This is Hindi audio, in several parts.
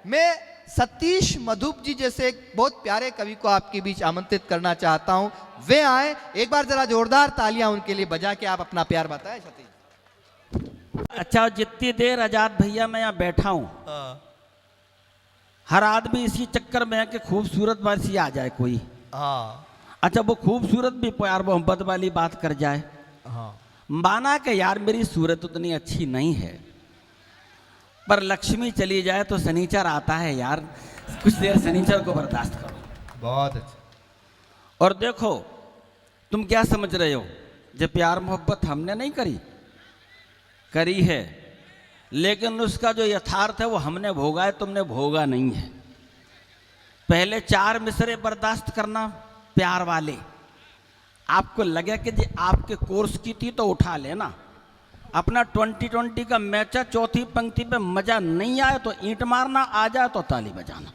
मैं सतीश मधुप जी जैसे एक बहुत प्यारे कवि को आपके बीच आमंत्रित करना चाहता हूं। वे आए, एक बार जरा जोरदार तालियां उनके लिए बजा के आप अपना प्यार बताएं सतीश। अच्छा, जितनी देर आजाद भैया मैं यहाँ बैठा हूँ, हर आदमी इसी चक्कर में है कि खूबसूरत वासी आ जाए कोई। अच्छा, वो खूबसूरत भी प्यार मोहब्बत वाली बात कर जाए। माना कि यार मेरी सूरत उतनी अच्छी नहीं है, पर लक्ष्मी चली जाए तो शनिचर आता है यार, कुछ देर शनिचर को बर्दाश्त करो। बहुत अच्छा। और देखो, तुम क्या समझ रहे हो, जो प्यार मोहब्बत हमने नहीं करी है, लेकिन उसका जो यथार्थ है वो हमने भोगा है, तुमने भोगा नहीं है। पहले 4 मिसरे बर्दाश्त करना प्यार वाले, आपको लगे कि जी आपके कोर्स की थी तो उठा लेना। अपना 2020 का मैच है, चौथी पंक्ति पे मजा नहीं आए तो ईंट मारना, आ जाए तो ताली बजाना।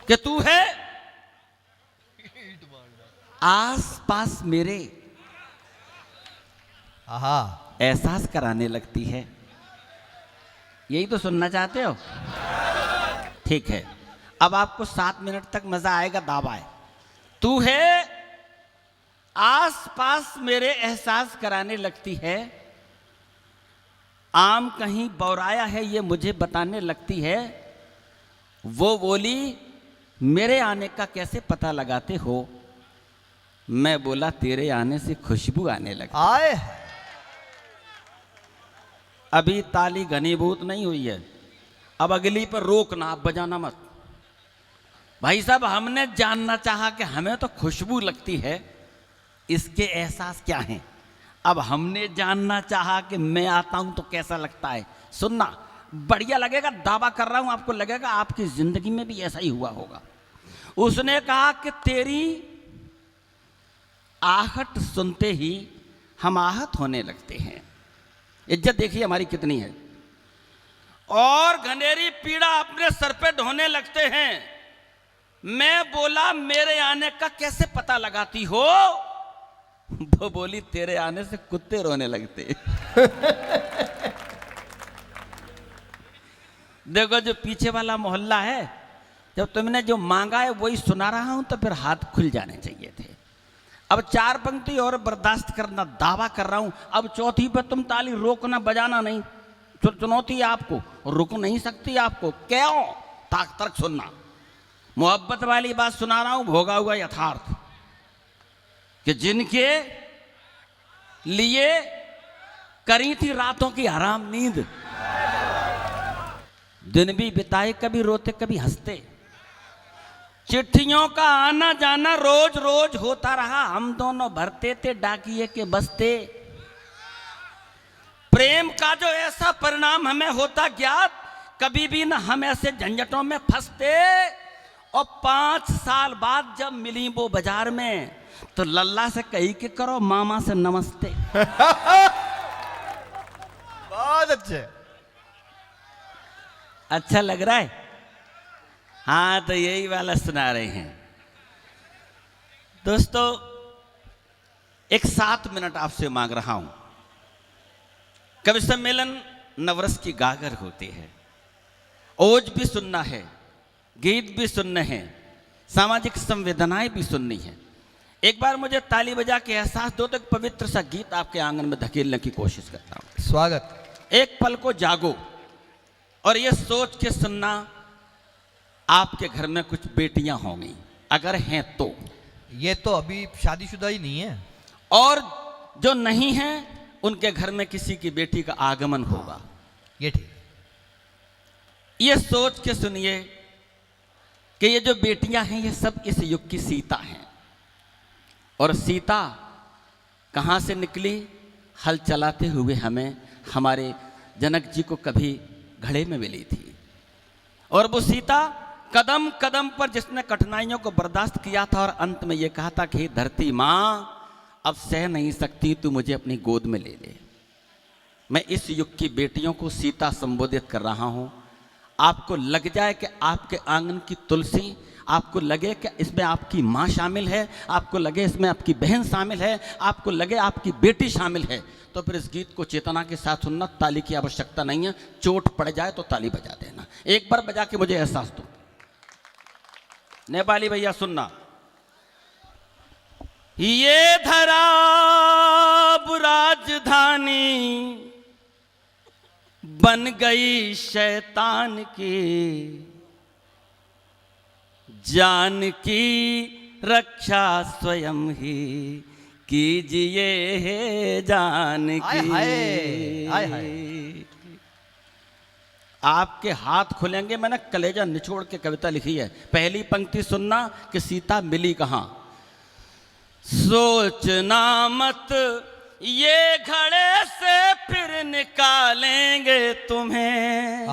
कि तू है आस पास मेरे, एहसास कराने लगती है। यही तो सुनना चाहते हो? ठीक है, अब आपको 7 मिनट तक मजा आएगा। दावा है, तू है आस पास मेरे, एहसास कराने लगती है। आम कहीं बौराया है ये मुझे बताने लगती है। वो बोली मेरे आने का कैसे पता लगाते हो? मैं बोला तेरे आने से खुशबू आने लगती। आए अभी ताली घनीभूत नहीं हुई है, अब अगली पर रोकना, आप बजाना मत। भाई साहब, हमने जानना चाहा कि हमें तो खुशबू लगती है, इसके एहसास क्या हैं। अब हमने जानना चाहा कि मैं आता हूं तो कैसा लगता है। सुनना, बढ़िया लगेगा, दावा कर रहा हूं, आपको लगेगा आपकी जिंदगी में भी ऐसा ही हुआ होगा। उसने कहा कि तेरी आहट सुनते ही हम आहत होने लगते हैं। इज्जत देखिए हमारी कितनी है। और घनेरी पीड़ा अपने सर पे ढोने लगते हैं। मैं बोला मेरे आने का कैसे पता लगाती हो? वो बोली तेरे आने से कुत्ते रोने लगते। देखो, जो पीछे वाला मोहल्ला है, जब तुमने जो मांगा है वही सुना रहा हूं, तो फिर हाथ खुल जाने चाहिए थे। अब 4 पंक्ति और बर्दाश्त करना, दावा कर रहा हूं। अब चौथी पे तुम ताली रोकना, बजाना नहीं। चुनौती है आपको, रुक नहीं सकती आपको। क्यों? ताक तर्क सुनना, मोहब्बत वाली बात सुना रहा हूं, भोगा हुआ यथार्थ, कि जिनके लिए करी थी रातों की हराम नींद, दिन भी बिताए कभी रोते कभी हंसते। चिट्ठियों का आना जाना रोज रोज होता रहा, हम दोनों भरते थे डाकिए के बस्ते। प्रेम का जो ऐसा परिणाम हमें होता ज्ञात, कभी भी न हम ऐसे झंझटों में फंसते। और 5 साल बाद जब मिली वो बाजार में, तो लल्ला से कही के करो मामा से नमस्ते। बहुत अच्छे। अच्छा लग रहा है? हाँ, तो यही वाला सुना रहे हैं दोस्तों। एक 7 मिनट आपसे मांग रहा हूं। कवि सम्मेलन नवरस की गागर होती है। ओज भी सुनना है, गीत भी सुनने हैं, सामाजिक संवेदनाएं भी सुननी है। एक बार मुझे ताली बजा के एहसास दो तो एक पवित्र सा गीत आपके आंगन में धकेलने की कोशिश करता हूं। स्वागत। एक पल को जागो और ये सोच के सुनना, आपके घर में कुछ बेटियां होंगी, अगर हैं तो। ये तो अभी शादीशुदा ही नहीं है। और जो नहीं हैं, उनके घर में किसी की बेटी का आगमन होगा। ये ठीक। ये सोच के सुनिए कि ये जो बेटियां हैं, ये सब इस युग की सीता हैं। और सीता कहाँ से निकली? हल चलाते हुए हमें हमारे जनक जी को कभी घड़े में मिली थी। और वो सीता कदम कदम पर जिसने कठिनाइयों को बर्दाश्त किया था, और अंत में ये कहा था कि हे धरती माँ, अब सह नहीं सकती, तू मुझे अपनी गोद में ले ले। मैं इस युग की बेटियों को सीता संबोधित कर रहा हूँ। आपको लग जाए कि आपके आंगन की तुलसी, आपको लगे कि इसमें आपकी माँ शामिल है, आपको लगे इसमें आपकी बहन शामिल है, आपको लगे आपकी बेटी शामिल है, तो फिर इस गीत को चेतना के साथ सुनना। ताली की आवश्यकता नहीं है, चोट पड़ जाए तो ताली बजा देना। एक बार बजा के मुझे एहसास दो। नेपाली भैया सुनना। ये धरा राजधानी बन गई शैतान की, जान की रक्षा स्वयं ही कीजिए है जान की। हाय हाय। आपके हाथ खुलेंगे। मैंने कलेजा निचोड़ के कविता लिखी है। पहली पंक्ति सुनना कि सीता मिली कहां। सोचना मत ये घड़े से फिर निकालेंगे तुम्हें।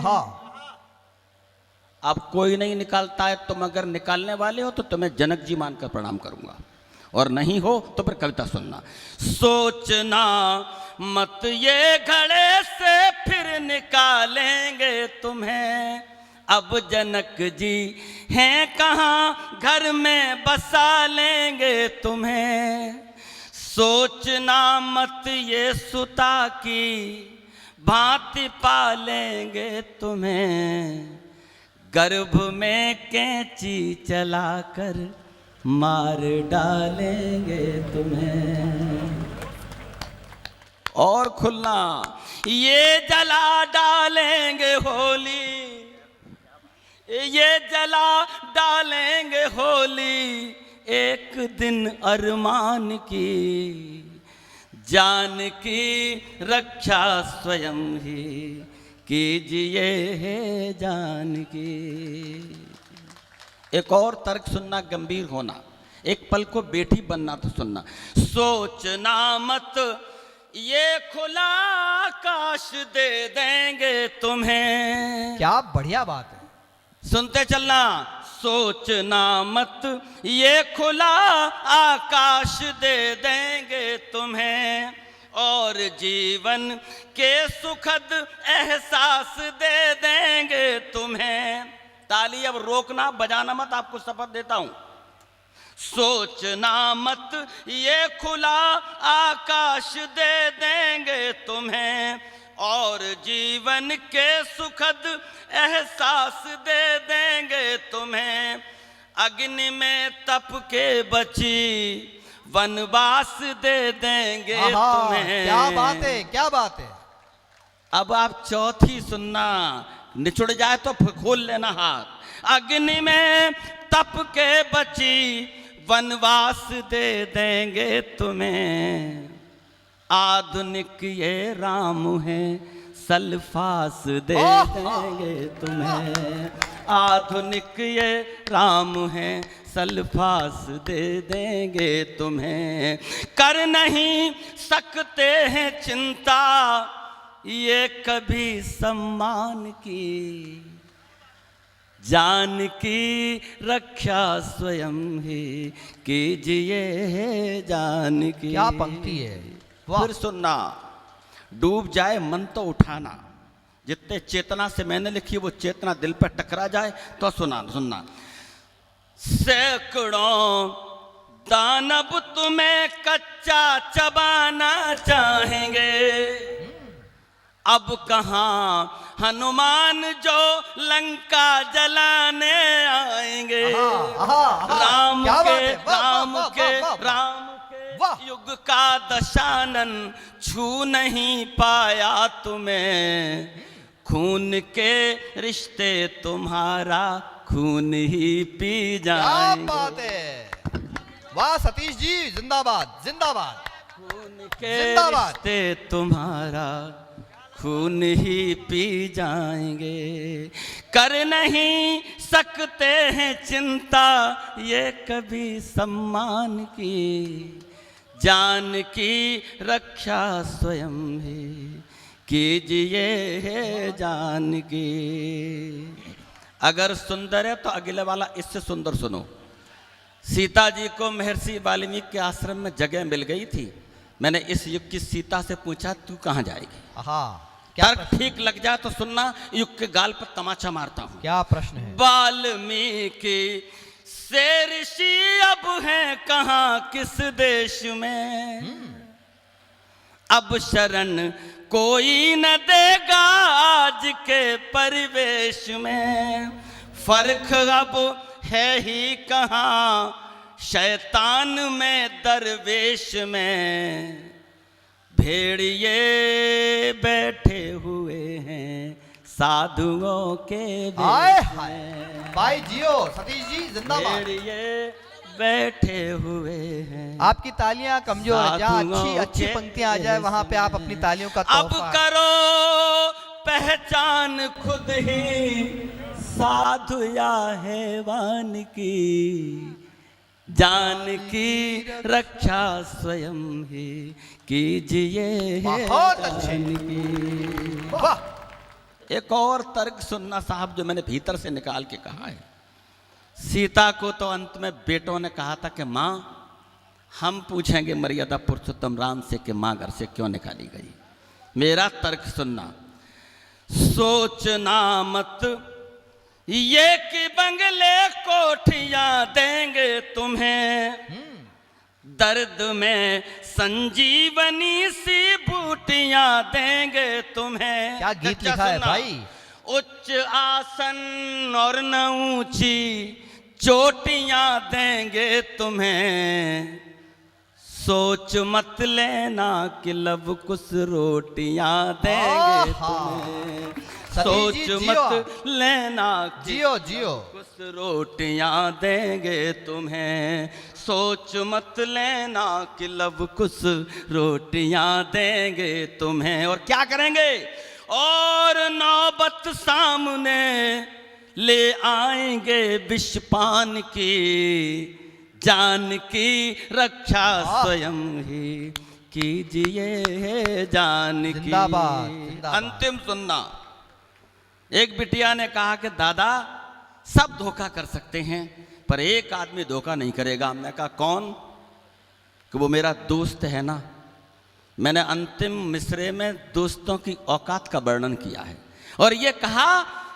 अब कोई नहीं निकालता है, तुम अगर निकालने वाले हो तो तुम्हें जनक जी मानकर प्रणाम करूंगा, और नहीं हो तो फिर कविता सुनना। सोचना मत ये घड़े से फिर निकालेंगे तुम्हें, अब जनक जी हैं कहाँ घर में बसा लेंगे तुम्हें। सोचना मत ये सुता की भांति पालेंगे तुम्हें, गर्भ में कैंची चलाकर मार डालेंगे तुम्हें। और खुलना। ये जला डालेंगे होली, ये जला डालेंगे होली, एक दिन अरमान की, जान की रक्षा स्वयं ही कीजिए है जान की। एक और तर्क सुनना, गंभीर होना, एक पल को बेटी बनना तो सुनना। सोचना मत ये खुला आकाश दे देंगे तुम्हें। क्या बढ़िया बात है, सुनते चलना। सोचना मत ये खुला आकाश दे देंगे तुम्हें, और जीवन के सुखद एहसास दे देंगे तुम्हें। ताली अब रोकना, बजाना मत, आपको शपथ देता हूं। सोचना मत ये खुला आकाश दे देंगे तुम्हें, और जीवन के सुखद एहसास दे देंगे तुम्हें। अग्नि में तप के बची वनवास दे देंगे तुम्हें। क्या बात है, क्या बात है। अब आप चौथी सुनना, निचुड़ जाए तो खोल लेना हाथ। अग्नि में तप के बची वनवास दे देंगे तुम्हें, आधुनिक ये राम है सल्फास दे देंगे तुम्हें। आधुनिक ये राम है सल्फास दे देंगे तुम्हें। कर नहीं सकते हैं चिंता ये कभी सम्मान की, जान की रक्षा स्वयं ही कीजिए जान की। क्या पंक्ति है, वाह। फिर सुनना। डूब जाए मन तो उठाना, जितने चेतना से मैंने लिखी वो चेतना दिल पर टकरा जाए तो सुनना। सैकड़ों दानव तुम्हें कच्चा चबाना चाहेंगे, अब कहाँ हनुमान जो लंका जलाने आएंगे। राम के युग का दशानन छू नहीं पाया तुम्हें, खून के रिश्ते तुम्हारा खून ही पी जाएंगे। क्या बात है, वाह सतीश जी, जिंदाबाद जिंदाबाद। खून के रिश्ते तुम्हारा खून ही पी जाएंगे। कर नहीं सकते हैं चिंता ये कभी सम्मान की, जान की रक्षा स्वयं ही कीजिए है जान की। अगर सुंदर है तो अगले वाला इससे सुंदर सुनो। सीता जी को महर्षि वाल्मीकि के आश्रम में जगह मिल गई थी। मैंने इस युग की सीता से पूछा तू कहाँ जाएगी। क्या तर्क ठीक लग जाए तो सुनना, युग के गाल पर तमाचा मारता हूं। क्या प्रश्न है? वाल्मीकि से ऋषि अब हैं कहां किस देश में, अब शरण कोई न देगा आज के परिवेश में, फर्क अब है ही कहां शैतान में दरवेश में, भेड़िए बैठे हुए हैं साधुओं के हाय वेश हाय में, भाई जियो सतीश जी जिंदाबाद। भेड़िए बैठे हुए हैं। आपकी तालियां कमजोर है, जहाँ अच्छी अच्छी के पंक्तियां आ जाए वहां पे आप अपनी तालियों का अब तोहफा। करो पहचान खुद ही साधु या हैवान की, जान की रक्षा स्वयं ही कीजिए बहुत अच्छे। जान की। वाह। एक और तर्क सुनना साहब, जो मैंने भीतर से निकाल के कहा है। सीता को तो अंत में बेटों ने कहा था कि माँ हम पूछेंगे मर्यादा पुरुषोत्तम राम से कि माँ घर से क्यों निकाली गई। मेरा तर्क सुनना, सोचना मत ये कि बंगले कोठियां देंगे तुम्हें, दर्द में संजीवनी सी बूटियां देंगे तुम्हें। क्या गीत लिखा है भाई। उच्च आसन और न ऊंची चोटियां देंगे तुम्हें, सोच मत लेना कि लव कुछ रोटियां देंगे तुम्हें, सोच मत लेना कि जियो जियो कुछ रोटियां देंगे तुम्हें, सोच मत लेना कि लव कुछ रोटियां देंगे तुम्हें। और क्या करेंगे, और नौबत सामने ले आएंगे विषपान की, जान की रक्षा स्वयं ही कीजिए जान की। जिंदाबाद, जिंदाबाद। अंतिम सुनना, एक बिटिया ने कहा कि दादा सब धोखा कर सकते हैं पर एक आदमी धोखा नहीं करेगा। हमने कहा कौन? कि वो मेरा दोस्त है ना। मैंने अंतिम मिसरे में दोस्तों की औकात का वर्णन किया है और ये कहा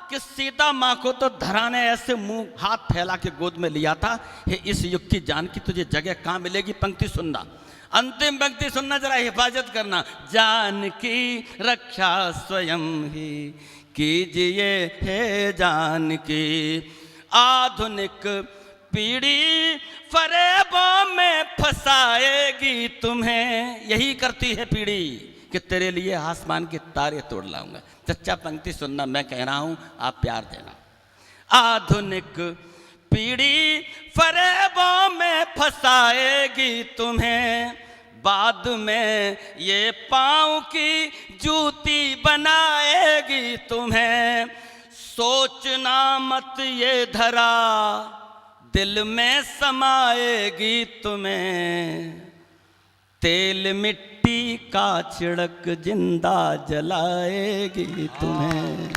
कि सीता माँ को तो धरा ने ऐसे मुंह हाथ फैला के गोद में लिया था, हे इस युग की जान की तुझे जगह कहाँ मिलेगी। पंक्ति सुनना, अंतिम पंक्ति सुनना, जरा हिफाजत करना। जान की रक्षा स्वयं ही कीजिए हे जान की, आधुनिक पीढ़ी फरेबों में फंसाएगी तुम्हें। यही करती है पीढ़ी कि तेरे लिए आसमान के तारे तोड़ लाऊंगा। चच्चा पंक्ति सुनना, मैं कह रहा हूं, आप प्यार देना। आधुनिक पीढ़ी फरेबों में फंसाएगी तुम्हें, बाद में ये पाँव की जूती बनाएगी तुम्हें। सोचना मत ये धरा दिल में समाएगी तुम्हें, तेल मिट्टी का छिड़क जिंदा जलाएगी तुम्हें।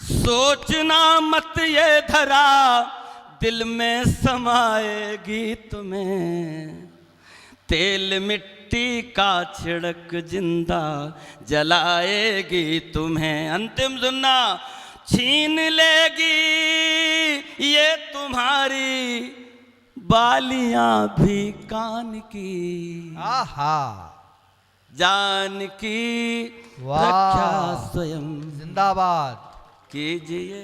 सोचना मत ये धरा दिल में समाएगी तुम्हें, तेल मिट्टी का छिड़क जिंदा जलाएगी तुम्हें। अंतिम सुनना, छीन लेगी ये तुम्हारी बालियां भी कान की, आहा जान की वाह। रक्षा स्वयं जिंदाबाद। कीजिए।